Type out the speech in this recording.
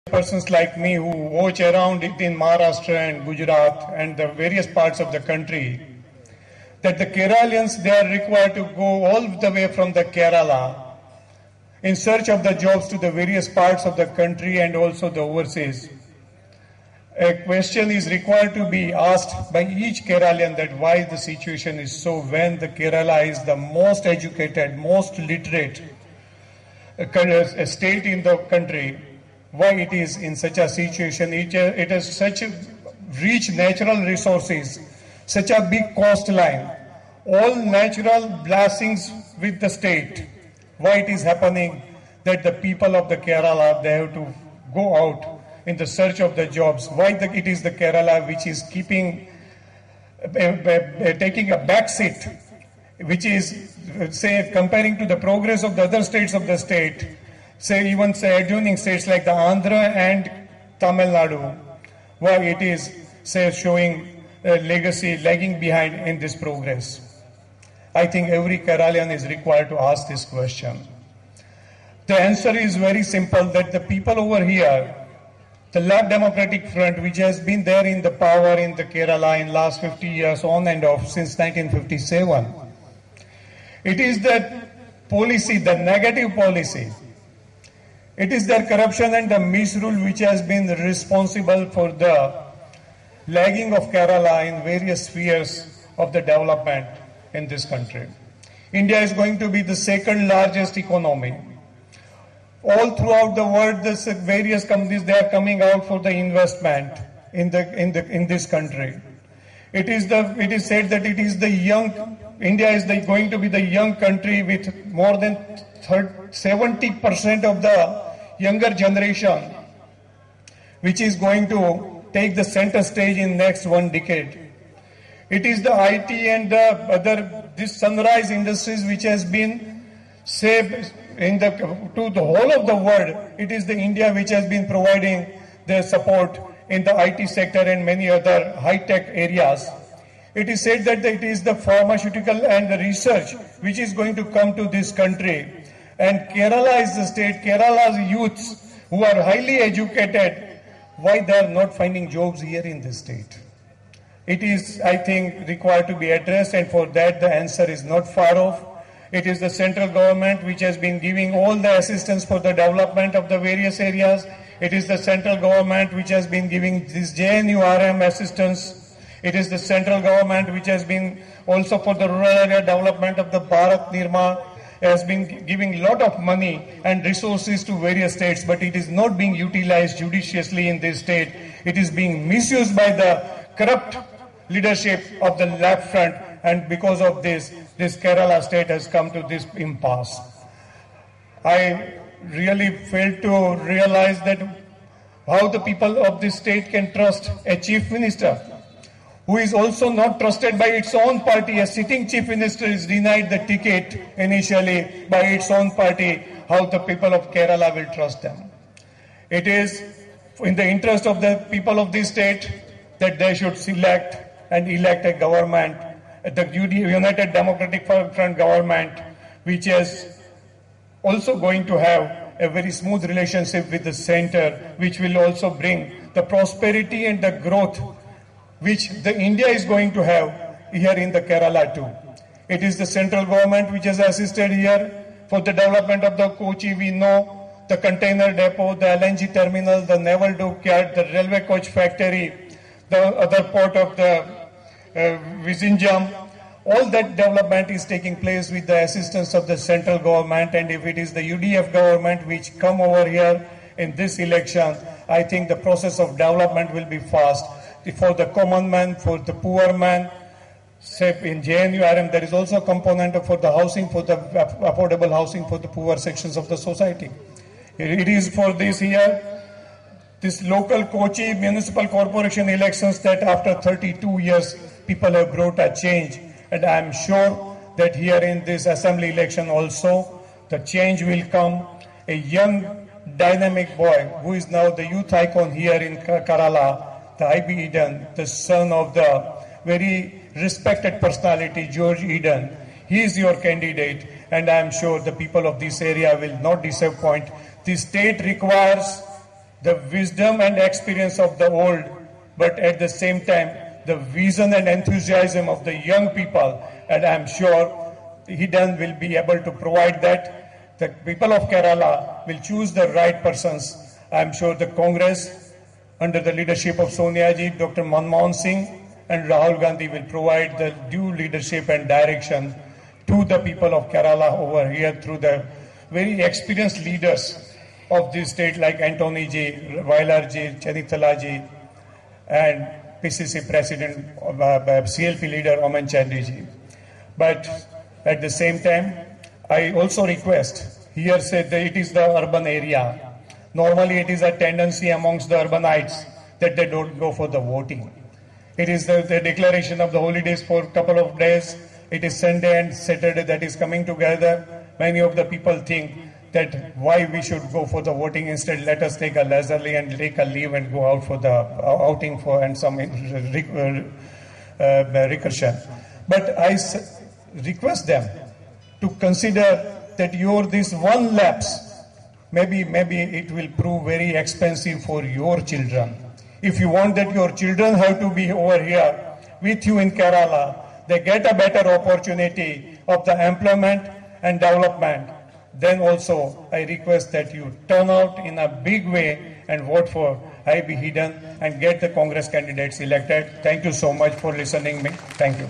persons like me who watch around it in Maharashtra and Gujarat and the various parts of the country, that the Keralians, they are required to go all the way from the Kerala in search of the jobs to the various parts of the country and also the overseas. A question is required to be asked by each Keralian that why the situation is so when the Kerala is the most educated, most literate state in the country, why it is in such a situation. It has such rich natural resources, such a big coastline, all natural blessings with the state. Why it is happening that the people of the Kerala, they have to go out in the search of the jobs. Why it is the Kerala which is taking a back seat, which is, say, comparing to the progress of the other states of the state, say adjoining states like the Andhra and Tamil Nadu, why it is, say, showing a legacy lagging behind in this progress. I think every Keralian is required to ask this question. The answer is very simple, that the people over here, the Left Democratic Front, which has been there in the power in the Kerala in last 50 years on and off since 1957, it is that policy, the negative policy, it is their corruption and the misrule which has been responsible for the lagging of Kerala in various spheres of the development in this country. India is going to be the second largest economy. All throughout the world, the various companies, they are coming out for the investment in this country. It is said that it is the young, India is going to be the young country with more than 70% of the younger generation, which is going to take the center stage in next one decade. It is the IT and the other, this sunrise industries which has been saved to the whole of the world. It is the India which has been providing the support in the IT sector and many other high-tech areas. It is said that it is the pharmaceutical and the research which is going to come to this country. And Kerala is the state, Kerala's youths who are highly educated, why they are not finding jobs here in this state? It is, I think, required to be addressed, and for that the answer is not far off. It is the central government which has been giving all the assistance for the development of the various areas. It is the central government which has been giving this JNURM assistance. It is the central government which has been also for the rural area development of the Bharat Nirma, has been giving a lot of money and resources to various states, but it is not being utilized judiciously in this state. It is being misused by the corrupt leadership of the left front, and because of this Kerala state has come to this impasse. I really failed to realize that how the people of this state can trust a chief minister who is also not trusted by its own party. A sitting chief minister is denied the ticket initially by its own party. How the people of Kerala will trust them? It is in the interest of the people of this state that they should select and elect a government, the United Democratic Front government, which is also going to have a very smooth relationship with the center, which will also bring the prosperity and the growth which the India is going to have here in the Kerala too. It is the central government which has assisted here for the development of the Kochi. We know the container depot, the LNG terminal, the naval dockyard, the railway coach factory, the other port of the Vizinjam. All that development is taking place with the assistance of the central government, and if it is the UDF government which come over here in this election, I think the process of development will be fast. For the common man, for the poor man, say in JNURM, there is also a component for the housing, for the affordable housing for the poor sections of the society. It is for this year, this local Kochi Municipal Corporation elections, that after 32 years, people have brought a change. And I am sure that here in this assembly election also, the change will come. A young, dynamic boy who is now the youth icon here in Kerala, the IB Eden, the son of the very respected personality, George Eden. He is your candidate, and I am sure the people of this area will not disappoint. The state requires the wisdom and experience of the old, but at the same time, the vision and enthusiasm of the young people. And I'm sure Hidden will be able to provide that. The people of Kerala will choose the right persons. I'm sure the Congress, under the leadership of Sonia Ji, Dr. Manmohan Singh, and Rahul Gandhi will provide the due leadership and direction to the people of Kerala over here through the very experienced leaders of this state like Antony Ji, Vailar Ji, Chanithala Ji, and PCC President, CLP leader Oman Chandy Ji. But at the same time, I also request, here said that it is the urban area. Normally it is a tendency amongst the urbanites that they don't go for the voting. It is the declaration of the holidays for a couple of days. It is Sunday and Saturday that is coming together. Many of the people think that why we should go for the voting. Instead, let us take a leisurely and take a leave and go out for the outing for and some recursion. But I request them to consider that this one lapse, maybe it will prove very expensive for your children. If you want that your children have to be over here with you in Kerala, they get a better opportunity of the employment and development, then also I request that you turn out in a big way and vote for IB Hidden and get the Congress candidates elected. Thank you so much for listening me. Thank you.